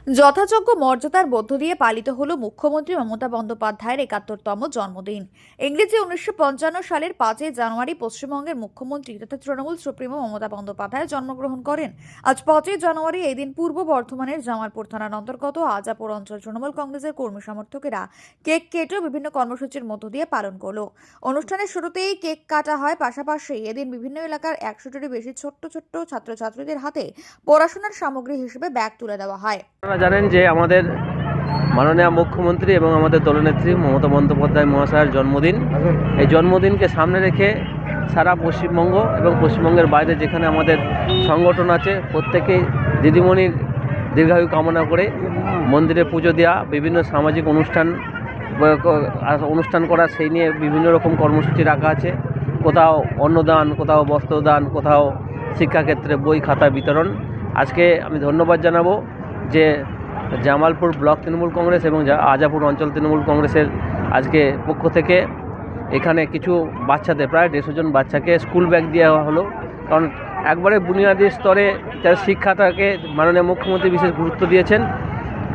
যথাযোগ্য মর্যাদার মধ্য দিয়ে পালিত হলো মুখ্যমন্ত্রী মমতা বন্দ্যোপাধ্যায়ের ৭১তম জন্মদিন। ইংরেজি ১৯৫৫ সালের ৫ই জানুয়ারি পশ্চিমবঙ্গের মুখ্যমন্ত্রী তথা তৃণমূল সুপ্রিমো মমতা বন্দ্যোপাধ্যায় জন্মগ্রহণ করেন। আজ ৫ই জানুয়ারি এই দিন পূর্ব বর্ধমানের জামালপুর থানার অন্তর্গত আজাপুর অঞ্চল তৃণমূল কংগ্রেসের কর্মী সমর্থকেরা কেক কেটে বিভিন্ন কর্মসূচির মধ্য দিয়ে পালন করলো। অনুষ্ঠানের শুরুতেই কেক কাটা হয়, পাশাপাশি এদিন বিভিন্ন এলাকার ১০০টিরও বেশি ছোট্ট ছোট্ট ছাত্রছাত্রীদের হাতে পড়াশোনার সামগ্রী হিসেবে ব্যাগ তুলে দেওয়া হয়। আপনারা জানেন যে আমাদের মাননীয় মুখ্যমন্ত্রী এবং আমাদের দলনেত্রী মমতা বন্দ্যোপাধ্যায় মহাশয়ের জন্মদিন। এই জন্মদিনকে সামনে রেখে সারা পশ্চিমবঙ্গ এবং পশ্চিমবঙ্গের বাইরে যেখানে আমাদের সংগঠন আছে প্রত্যেকেই দিদিমণির দীর্ঘায়ু কামনা করে মন্দিরে পুজো দেওয়া, বিভিন্ন সামাজিক অনুষ্ঠান করা, সেই নিয়ে বিভিন্ন রকম কর্মসূচি রাখা আছে। কোথাও অন্নদান, কোথাও বস্ত্রদান, কোথাও শিক্ষাক্ষেত্রে বই খাতা বিতরণ। আজকে আমি ধন্যবাদ জানাবো যে জামালপুর ব্লক তৃণমূল কংগ্রেস এবং আজাপুর অঞ্চল তৃণমূল কংগ্রেসের আজকে পক্ষ থেকে এখানে কিছু বাচ্চাদের প্রায় 150 জন বাচ্চাকে স্কুল ব্যাগ দেওয়া হলো। কারণ একবারে বুনিয়াদী স্তরে যারা শিক্ষাটাকে মাননীয় মুখ্যমন্ত্রী বিশেষ গুরুত্ব দিয়েছেন,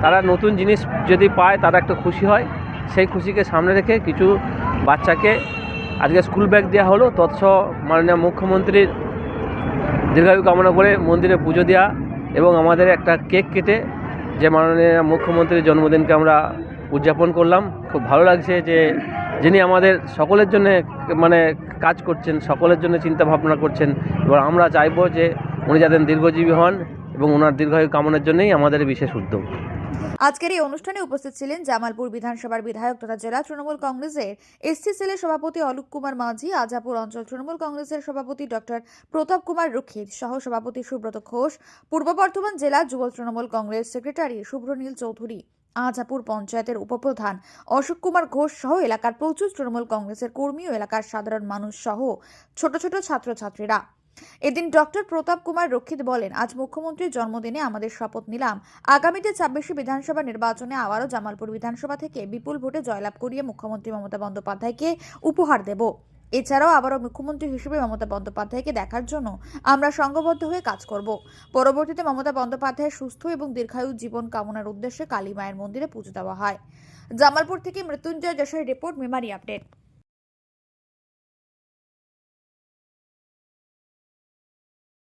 তারা নতুন জিনিস যদি পায় তারা একটা খুশি হয়। সেই খুশিকে সামনে রেখে কিছু বাচ্চাকে আজকে স্কুল ব্যাগ দেওয়া হলো। তৎসহ মাননীয় মুখ্যমন্ত্রীর দীর্ঘায়ু কামনা করে মন্দিরে পুজো দেওয়া এবং আমাদের একটা কেক কেটে যে মাননীয় মুখ্যমন্ত্রীর জন্মদিনকে আমরা উদযাপন করলাম। খুব ভালো লাগছে যে যিনি আমাদের সকলের জন্য কাজ করছেন, সকলের জন্য চিন্তা ভাবনা করছেন, এবার আমরা চাইবো যে উনি যাতে দীর্ঘজীবী হন এবং ওনার দীর্ঘায়ু কামনার জন্যই আমাদের বিশেষ উদ্যোগ। আজকের এই অনুষ্ঠানে উপস্থিত ছিলেন জামালপুর বিধানসভার বিধায়ক তথা জেলা তৃণমূল কংগ্রেসের এসটি সেলের সভাপতি অলোক কুমার মাঝি, আজাপুর অঞ্চল তৃণমূল কংগ্রেসের সভাপতি ডক্টর প্রতাপ কুমার রক্ষিত, সহ সভাপতি সুব্রত ঘোষ, পূর্ব বর্ধমান জেলা যুব তৃণমূল কংগ্রেস সেক্রেটারি শুভ্রনীল চৌধুরী, আজাপুর পঞ্চায়েতের উপপ্রধান অশোক কুমার ঘোষ সহ এলাকার প্রচুর তৃণমূল কংগ্রেসের কর্মী ও এলাকার সাধারণ মানুষ সহ ছোট ছোট ছাত্রছাত্রীরা। এদিন ডক্টর প্রতাপ কুমার রক্ষিত বলেন, আজ মুখ্যমন্ত্রীর জন্মদিনে আমাদের শপথ নিলাম আগামীতে ২৬শে বিধানসভা নির্বাচনে আবারও জামালপুর বিধানসভা থেকে বিপুল ভোটে জয়লাভ করিয়ে মুখ্যমন্ত্রী মমতা বন্দ্যোপাধ্যায়কে উপহার দেব। এছাড়াও আবারও মুখ্যমন্ত্রী হিসেবে মমতা বন্দ্যোপাধ্যায়কে দেখার জন্য আমরা সংঘবদ্ধ হয়ে কাজ করব। পরবর্তীতে মমতা বন্দ্যোপাধ্যায়ের সুস্থ এবং দীর্ঘায়ু জীবন কামনার উদ্দেশ্যে কালী মায়ের মন্দিরে পুজো দেওয়া হয়। জামালপুর থেকে মৃত্যুঞ্জয় যশোরের রিপোর্ট, মেমারি আপডেট।